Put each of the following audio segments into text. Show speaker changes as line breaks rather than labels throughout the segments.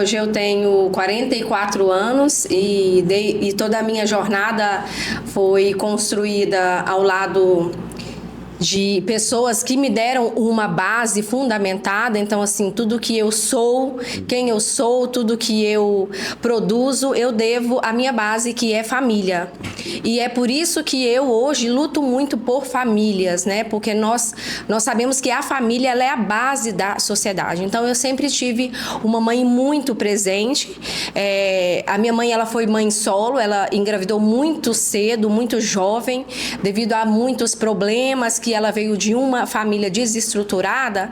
Hoje eu tenho 44 anos e toda a minha jornada foi construída ao lado de pessoas que me deram uma base fundamentada. Então, assim, tudo que eu sou, quem eu sou, tudo que eu produzo, eu devo à minha base, que é família. E é por isso que eu hoje luto muito por famílias, né? Porque nós sabemos que a família, ela é a base da sociedade. Então, eu sempre tive uma mãe muito presente. A minha mãe, ela foi mãe solo, ela engravidou muito cedo, muito jovem, devido a muitos problemas que ela veio de uma família desestruturada.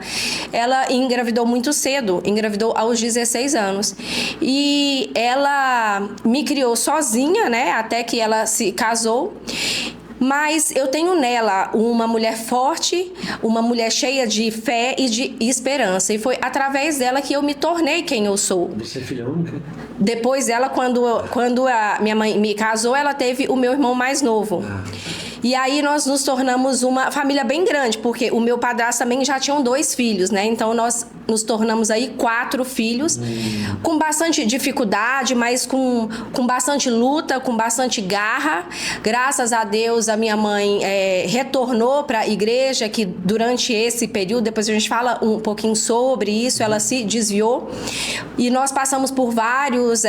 Ela engravidou muito cedo, engravidou aos 16 anos. E ela me criou sozinha, né? Até que ela se casou. Mas eu tenho nela uma mulher forte, uma mulher cheia de fé e de esperança. E foi através dela que eu me tornei quem eu sou.
Você é filha única?
Depois dela, quando a minha mãe me casou, ela teve o meu irmão mais novo. E aí nós nos tornamos uma família bem grande, porque o meu padrasto também já tinham 2 filhos, né? Então nós nos tornamos aí 4 filhos, com bastante dificuldade, mas com bastante luta, com bastante garra. Graças a Deus, a minha mãe retornou para a igreja, que durante esse período, depois a gente fala um pouquinho sobre isso, ela se desviou. E nós passamos por vários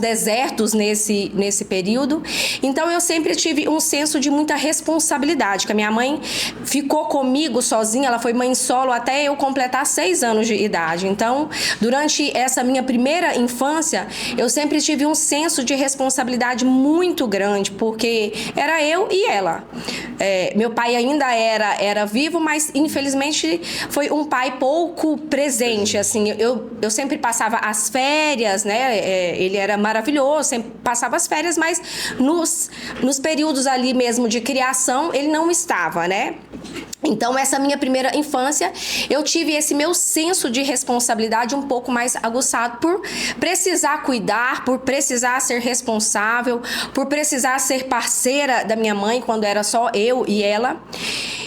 desertos nesse período. Então eu sempre tive um senso de muita responsabilidade, que a minha mãe ficou comigo sozinha, ela foi mãe solo até eu completar 6 anos de idade. Então, durante essa minha primeira infância, eu sempre tive um senso de responsabilidade muito grande, porque era eu e ela. Meu pai ainda era vivo, mas infelizmente foi um pai pouco presente, assim. Eu sempre passava as férias, né? Ele era maravilhoso, sempre passava as férias, mas nos períodos ali mesmo de criação, ele não estava, né? Então, essa minha primeira infância, eu tive esse meu senso de responsabilidade um pouco mais aguçado por precisar cuidar, por precisar ser responsável, por precisar ser parceira da minha mãe quando era só eu e ela.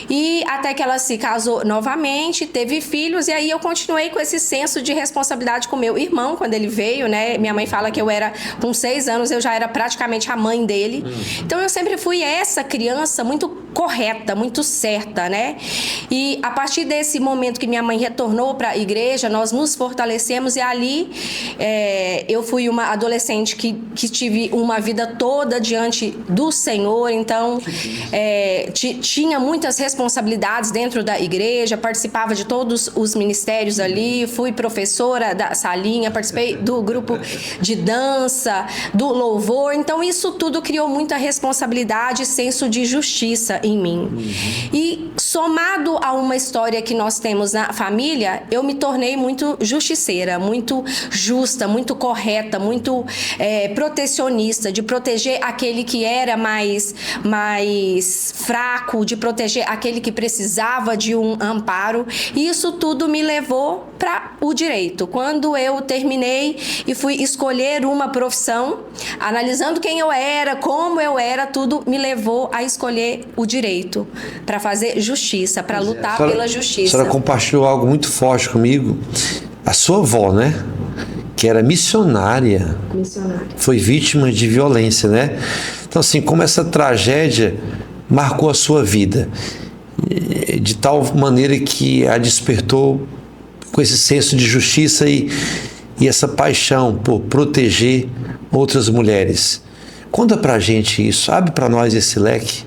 E até que ela se casou novamente, teve filhos, e aí eu continuei com esse senso de responsabilidade com meu irmão quando ele veio, né? Minha mãe fala que eu era, com 6 anos, eu já era praticamente a mãe dele. Então eu sempre fui essa criança muito correta, muito certa, né? E a partir desse momento que minha mãe retornou para a igreja, nós nos fortalecemos, e ali eu fui uma adolescente que tive uma vida toda diante do Senhor. Então tinha muitas responsabilidades dentro da igreja, participava de todos os ministérios ali, fui professora da salinha, participei do grupo de dança, do louvor. Então isso tudo criou muita responsabilidade e senso de justiça em mim. E somado a uma história que nós temos na família, eu me tornei muito justiceira, muito justa, muito correta, muito protecionista, de proteger aquele que era mais fraco, de proteger aquele que precisava de um amparo. E isso tudo me levou para o direito. Quando eu terminei e fui escolher uma profissão, analisando quem eu era, como eu era, tudo me levou a escolher o direito, para fazer justiça, para lutar pela justiça.
A senhora compartilhou algo muito forte comigo. A sua avó, né? Que era missionária. Foi vítima de violência, né? Então, assim, como essa tragédia marcou a sua vida, de tal maneira que a despertou com esse senso de justiça e essa paixão por proteger outras mulheres. Conta pra gente isso, abre pra nós esse leque.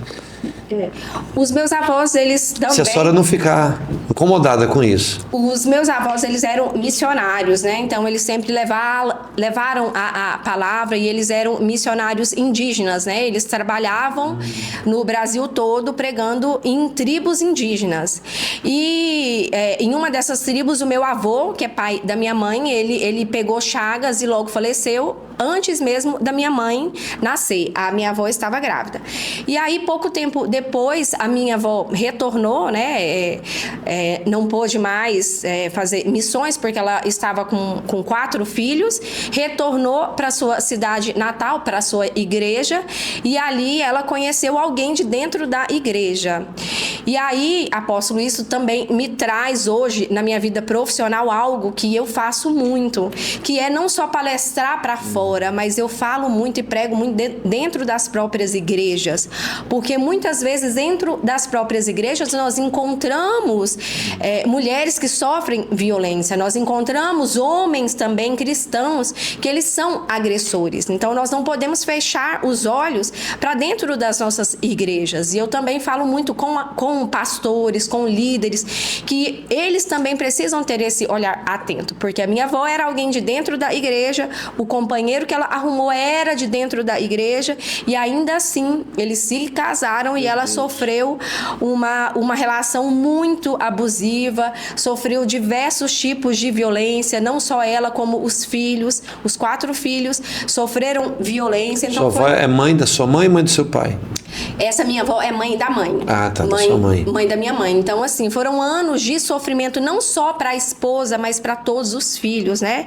Os meus avós, eles também...
Se a senhora não ficar incomodada com isso.
Os meus avós, eles eram missionários, né? Então, eles sempre levaram a palavra, e eles eram missionários indígenas, né? Eles trabalhavam no Brasil todo pregando em tribos indígenas. E em uma dessas tribos, o meu avô, que é pai da minha mãe, ele pegou chagas e logo faleceu antes mesmo da minha mãe nascer. A minha avó estava grávida. E aí, pouco tempo depois, depois a minha avó retornou, né? Não pôde mais fazer missões porque ela estava com 4 filhos, retornou para sua cidade natal, para sua igreja, e ali ela conheceu alguém de dentro da igreja. E aí, apóstolo, isso também me traz hoje na minha vida profissional algo que eu faço muito, que é não só palestrar para fora, mas eu falo muito e prego muito dentro das próprias igrejas, porque muitas vezes dentro das próprias igrejas nós encontramos mulheres que sofrem violência, nós encontramos homens também cristãos que eles são agressores. Então nós não podemos fechar os olhos para dentro das nossas igrejas. E eu também falo muito com pastores, com líderes, que eles também precisam ter esse olhar atento, porque a minha avó era alguém de dentro da igreja, o companheiro que ela arrumou era de dentro da igreja, e ainda assim eles se casaram e ela sofreu uma relação muito abusiva, sofreu diversos tipos de violência, não só ela, como os filhos, os 4 filhos sofreram violência. Então,
sua avó é mãe da sua mãe e mãe do seu pai?
Essa minha avó é mãe da mãe.
Ah, tá, da sua mãe.
Mãe da minha mãe. Então, assim, foram anos de sofrimento, não só para a esposa, mas para todos os filhos, né?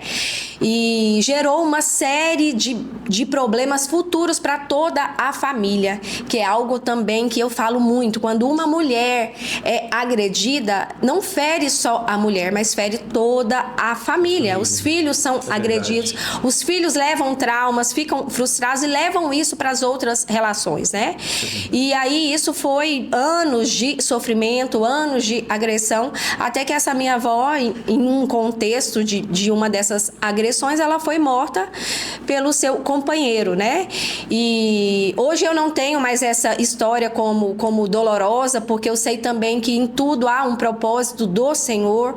E gerou uma série de problemas futuros para toda a família, que é algo também que eu falo muito. Quando uma mulher é agredida, não fere só a mulher, mas fere toda a família. Os filhos são agredidos, os filhos levam traumas, ficam frustrados e levam isso para as outras relações, né? E aí isso foi anos de sofrimento, anos de agressão, até que essa minha avó, em um contexto de uma dessas agressões, ela foi morta pelo seu companheiro, né? E hoje eu não tenho mais essa história como dolorosa, porque eu sei também que em tudo há um propósito do Senhor.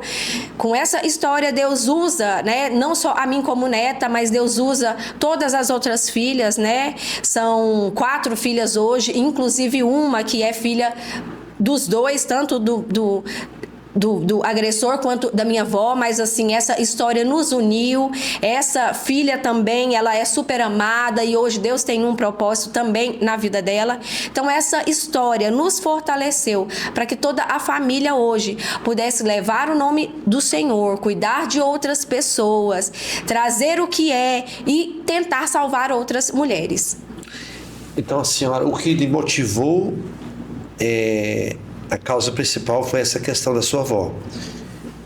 Com essa história Deus usa, né? Não só a mim como neta, mas Deus usa todas as outras filhas, né? São 4 filhas hoje, inclusive uma que é filha dos dois, tanto do agressor quanto da minha avó, mas assim, essa história nos uniu. Essa filha também, ela é super amada e hoje Deus tem um propósito também na vida dela. Então essa história nos fortaleceu para que toda a família hoje pudesse levar o nome do Senhor, cuidar de outras pessoas, trazer o que é e tentar salvar outras mulheres.
Então a senhora, o que lhe motivou a causa principal foi essa questão da sua avó,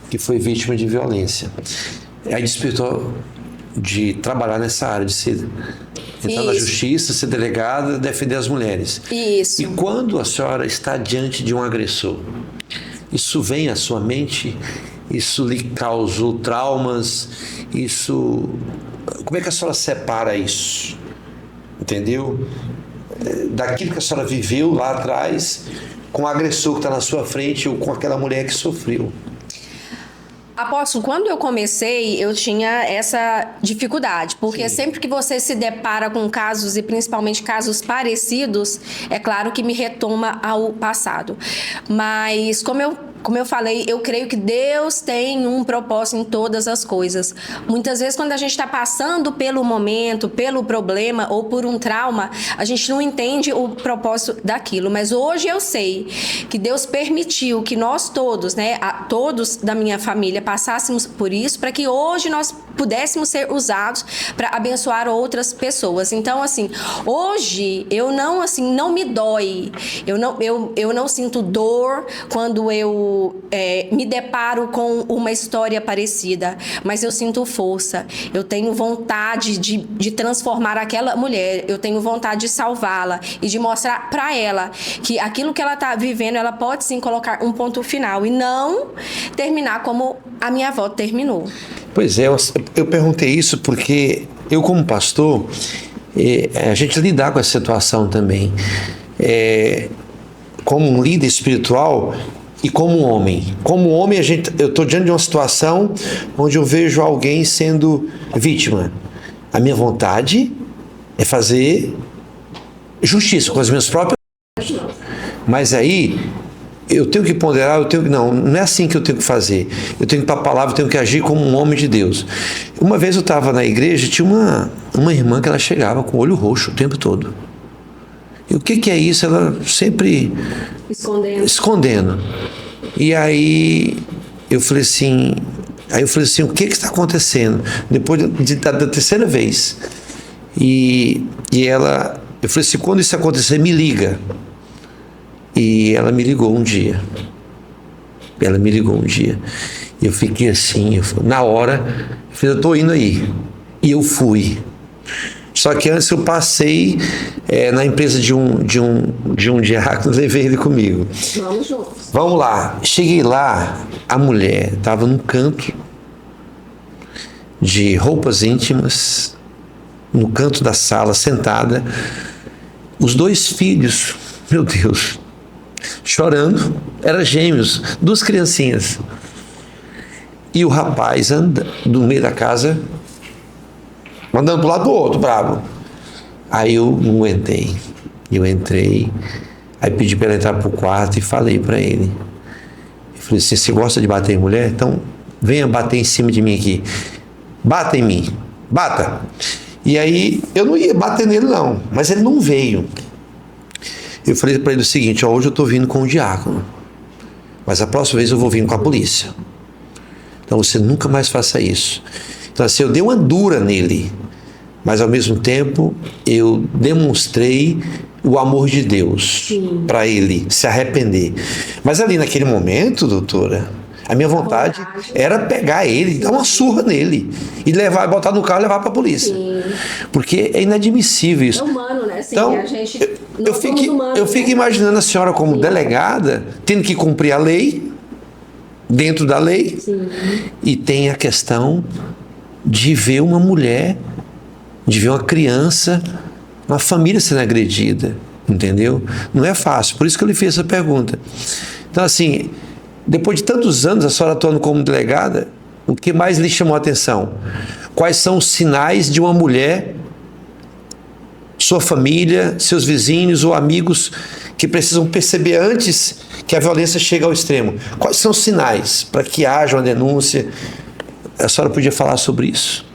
que foi vítima de violência. Aí despertou de trabalhar nessa área, de entrar na justiça, ser delegada, defender as mulheres.
Isso.
E quando a senhora está diante de um agressor, isso vem à sua mente? Isso lhe causou traumas? Isso... Como é que a senhora separa isso? Entendeu? Daquilo que a senhora viveu lá atrás com o agressor que está na sua frente ou com aquela mulher que sofreu.
Apóstolo, quando eu comecei, eu tinha essa dificuldade, porque sempre que você se depara com casos, e principalmente casos parecidos, é claro que me retoma ao passado. Mas como eu falei, eu creio que Deus tem um propósito em todas as coisas. Muitas vezes, quando a gente está passando pelo momento, pelo problema ou por um trauma, a gente não entende o propósito daquilo. Mas hoje eu sei que Deus permitiu que nós todos, né, todos da minha família, passássemos por isso, para que hoje nós pudéssemos ser usados para abençoar outras pessoas. Então, assim, hoje eu não me dói, eu não sinto dor quando eu me deparo com uma história parecida, mas eu sinto força, eu tenho vontade de transformar aquela mulher, eu tenho vontade de salvá-la e de mostrar para ela que aquilo que ela está vivendo, ela pode sim colocar um ponto final e não terminar como a minha avó terminou.
Pois é, eu perguntei isso porque eu, como pastor, a gente lidar com essa situação também. Como um líder espiritual e como um homem. Como homem, eu estou diante de uma situação onde eu vejo alguém sendo vítima. A minha vontade é fazer justiça com as minhas próprias mãos. Mas aí eu tenho que ponderar, não é assim que eu tenho que fazer. Eu tenho que ir para a palavra, eu tenho que agir como um homem de Deus. Uma vez eu estava na igreja, tinha uma irmã que ela chegava com o olho roxo o tempo todo. E o que é isso? Ela sempre escondendo. E aí eu falei assim, o que está acontecendo? Depois da terceira vez. E ela, eu falei assim, quando isso acontecer, me liga. E ela me ligou um dia. E eu fiquei assim, na hora, eu falei, eu estou indo aí. E eu fui. Só que antes eu passei na empresa de um diácono, levei ele comigo.
Vamos juntos.
Vamos lá. Cheguei lá, a mulher estava num canto de roupas íntimas, no canto da sala, sentada. Os 2 filhos, meu Deus, chorando, eram gêmeos, 2 criancinhas. E o rapaz anda do meio da casa, mandando para o lado do outro, bravo. Aí eu não aguentei. Eu entrei, aí pedi para ele entrar para o quarto e falei para ele. Eu falei assim, você gosta de bater em mulher? Então venha bater em cima de mim aqui. Bata em mim, bata. E aí eu não ia bater nele não, mas ele não veio. Eu falei para ele o seguinte, hoje eu estou vindo com o diácono, mas a próxima vez eu vou vir com a polícia. Então você nunca mais faça isso. Então assim, eu dei uma dura nele, mas ao mesmo tempo eu demonstrei o amor de Deus para ele se arrepender. Mas ali naquele momento, doutora, a minha vontade era pegar ele, dar uma surra nele e levar, botar no carro e levar para a polícia. Sim. Porque é inadmissível isso.
É humano, né? Assim,
então,
a gente,
eu fico imaginando a senhora como delegada, tendo que cumprir a lei, dentro da lei. Sim. E tem a questão de ver uma mulher, de ver uma criança, uma família sendo agredida, entendeu? Não é fácil, por isso que eu lhe fiz essa pergunta. Então assim, depois de tantos anos a senhora atuando como delegada, o que mais lhe chamou a atenção? Quais são os sinais de uma mulher, sua família, seus vizinhos ou amigos que precisam perceber antes que a violência chegue ao extremo? Quais são os sinais para que haja uma denúncia? A senhora podia falar sobre isso?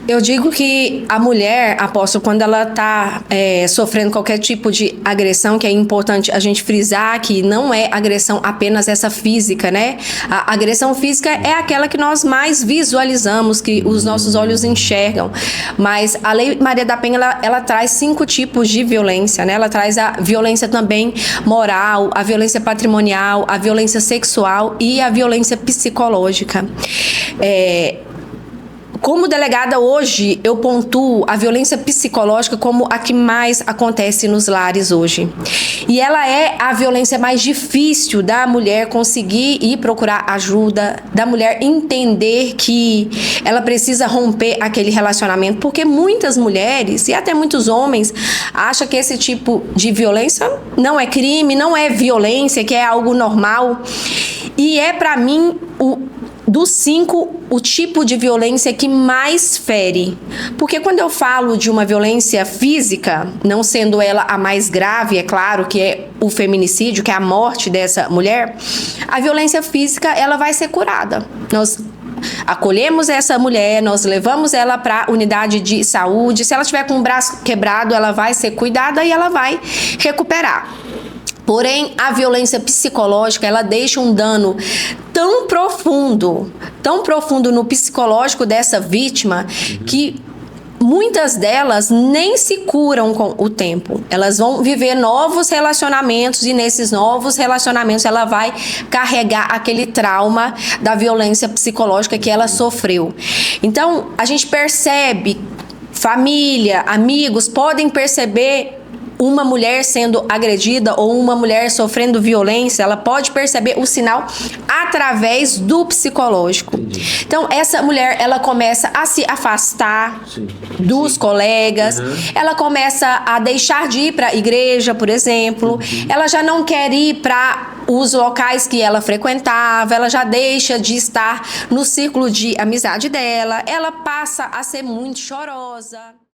Eu digo que a mulher, apóstolo, quando ela está sofrendo qualquer tipo de agressão, que é importante a gente frisar que não é agressão apenas essa física, né? A agressão física é aquela que nós mais visualizamos, que os nossos olhos enxergam. Mas a Lei Maria da Penha, ela traz 5 tipos de violência, né? Ela traz a violência também moral, a violência patrimonial, a violência sexual e a violência psicológica. Como delegada hoje, eu pontuo a violência psicológica como a que mais acontece nos lares hoje. E ela é a violência mais difícil da mulher conseguir ir procurar ajuda, da mulher entender que ela precisa romper aquele relacionamento, porque muitas mulheres e até muitos homens acham que esse tipo de violência não é crime, não é violência, que é algo normal. E é, para mim, dos 5, o tipo de violência que mais fere. Porque quando eu falo de uma violência física, não sendo ela a mais grave, é claro que é o feminicídio, que é a morte dessa mulher, a violência física, ela vai ser curada. Nós acolhemos essa mulher, nós levamos ela para a unidade de saúde. Se ela tiver com o braço quebrado, ela vai ser cuidada e ela vai recuperar. Porém, a violência psicológica, ela deixa um dano tão profundo no psicológico dessa vítima, que muitas delas nem se curam com o tempo. Elas vão viver novos relacionamentos e nesses novos relacionamentos ela vai carregar aquele trauma da violência psicológica que ela sofreu. Então, a gente percebe, família, amigos podem perceber uma mulher sendo agredida ou uma mulher sofrendo violência, ela pode perceber o sinal através do psicológico. Entendi. Então, essa mulher, ela começa a se afastar dos colegas, ela começa a deixar de ir para a igreja, por exemplo, ela já não quer ir para os locais que ela frequentava, ela já deixa de estar no círculo de amizade dela, ela passa a ser muito chorosa.